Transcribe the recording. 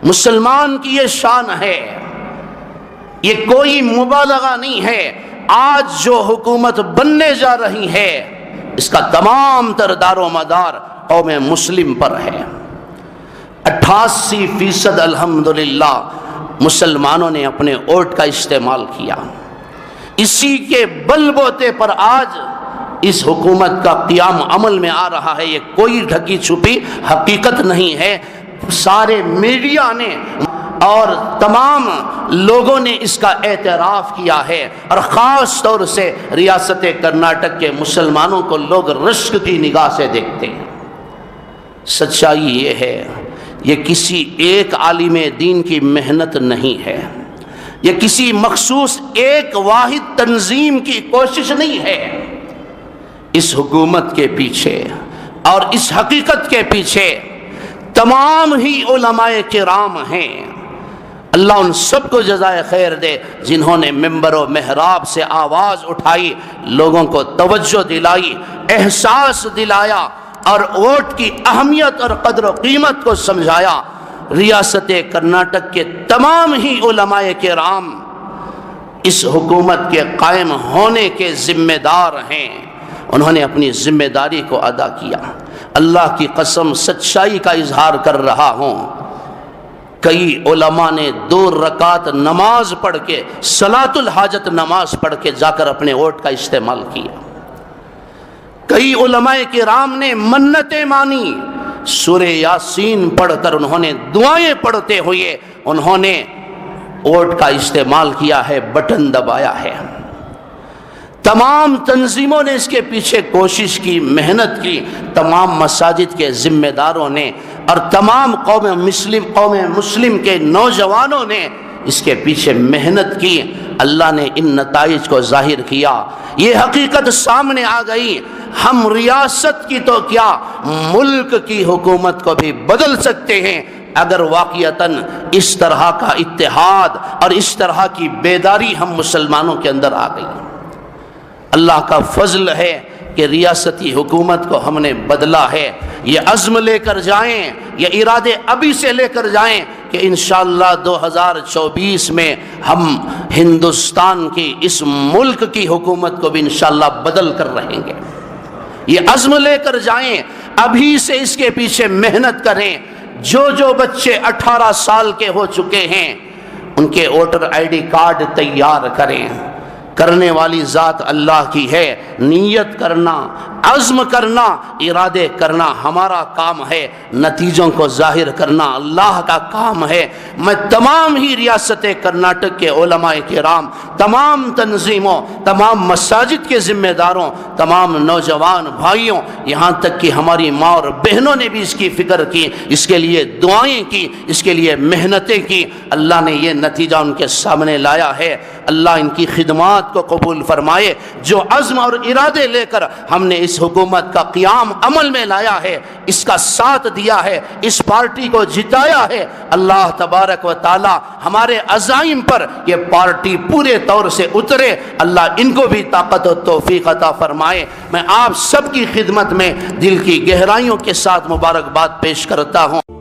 مسلمان کی یہ شان ہے، یہ کوئی مبالغہ نہیں ہے۔ آج جو حکومت بننے جا رہی ہے اس کا تمام تر دار و مدار قوم مسلم پر ہے۔ 88% الحمدللہ مسلمانوں نے اپنے ووٹ کا استعمال کیا۔ اسی کے بل بوتے پر آج اس حکومت کا قیام عمل میں آ رہا ہے۔ یہ کوئی ڈھکی چھپی حقیقت نہیں ہے۔ سارے میڈیا نے اور تمام لوگوں نے اس کا اعتراف کیا ہے، اور خاص طور سے ریاست کرناٹک کے مسلمانوں کو لوگ رشک کی نگاہ سے دیکھتے ہیں۔ سچائی یہ ہے، یہ کسی ایک عالم دین کی محنت نہیں ہے، یہ کسی مخصوص ایک واحد تنظیم کی کوشش نہیں ہے۔ اس حکومت کے پیچھے اور اس حقیقت کے پیچھے تمام ہی علماء کرام ہیں۔ اللہ ان سب کو جزائے خیر دے جنہوں نے ممبر و محراب سے آواز اٹھائی، لوگوں کو توجہ دلائی، احساس دلایا اور ووٹ کی اہمیت اور قدر و قیمت کو سمجھایا۔ ریاست کرناٹک کے تمام ہی علماء کرام اس حکومت کے قائم ہونے کے ذمہ دار ہیں۔ انہوں نے اپنی ذمہ داری کو ادا کیا۔ اللہ کی قسم سچائی کا اظہار کر رہا ہوں، کئی علماء نے 2 رکعت نماز پڑھ کے، صلاۃ الحاجت نماز پڑھ کے جا کر اپنے ووٹ کا استعمال کیا۔ کئی علماء کرام نے منتیں مانی، سورہ یاسین پڑھ کر انہوں نے دعائیں پڑھتے ہوئے انہوں نے ووٹ کا استعمال کیا ہے، بٹن دبایا ہے۔ تمام تنظیموں نے اس کے پیچھے کوشش کی، محنت کی، تمام مساجد کے ذمہ داروں نے اور تمام قوم مسلم کے نوجوانوں نے اس کے پیچھے محنت کی۔ اللہ نے ان نتائج کو ظاہر کیا، یہ حقیقت سامنے آ گئی۔ ہم ریاست کی تو کیا ملک کی حکومت کو بھی بدل سکتے ہیں اگر واقعتاً اس طرح کا اتحاد اور اس طرح کی بیداری ہم مسلمانوں کے اندر آ گئی۔ اللہ کا فضل ہے کہ ریاستی حکومت کو ہم نے بدلا ہے۔ یہ عزم لے کر جائیں، یہ ارادے ابھی سے لے کر جائیں کہ انشاءاللہ 2024 میں ہم ہندوستان کی اس ملک کی حکومت کو بھی انشاءاللہ بدل کر رہیں گے۔ یہ عزم لے کر جائیں، ابھی سے اس کے پیچھے محنت کریں۔ جو بچے 18 سال کے ہو چکے ہیں ان کے ووٹر آئی ڈی کارڈ تیار کریں۔ کرنے والی ذات اللہ کی ہے، نیت کرنا، عزم کرنا، ارادے کرنا ہمارا کام ہے، نتیجوں کو ظاہر کرنا اللہ کا کام ہے۔ میں تمام ہی ریاست کرناٹک کے علماء کرام، تمام تنظیموں، تمام مساجد کے ذمہ داروں، تمام نوجوان بھائیوں، یہاں تک کہ ہماری ماں اور بہنوں نے بھی اس کی فکر کی، اس کے لیے دعائیں کی، اس کے لیے محنتیں کی۔ اللہ نے یہ نتیجہ ان کے سامنے لایا ہے۔ اللہ ان کی خدمات کو قبول فرمائے۔ جو عزم اور ارادے لے کر ہم نے اس حکومت کا قیام عمل میں لایا ہے، اس کا ساتھ دیا ہے، اس پارٹی کو جتایا ہے، اللہ تبارک و تعالی ہمارے عزائم پر یہ پارٹی پورے طور سے اترے۔ اللہ ان کو بھی طاقت و توفیق عطا فرمائے۔ میں آپ سب کی خدمت میں دل کی گہرائیوں کے ساتھ مبارکباد پیش کرتا ہوں۔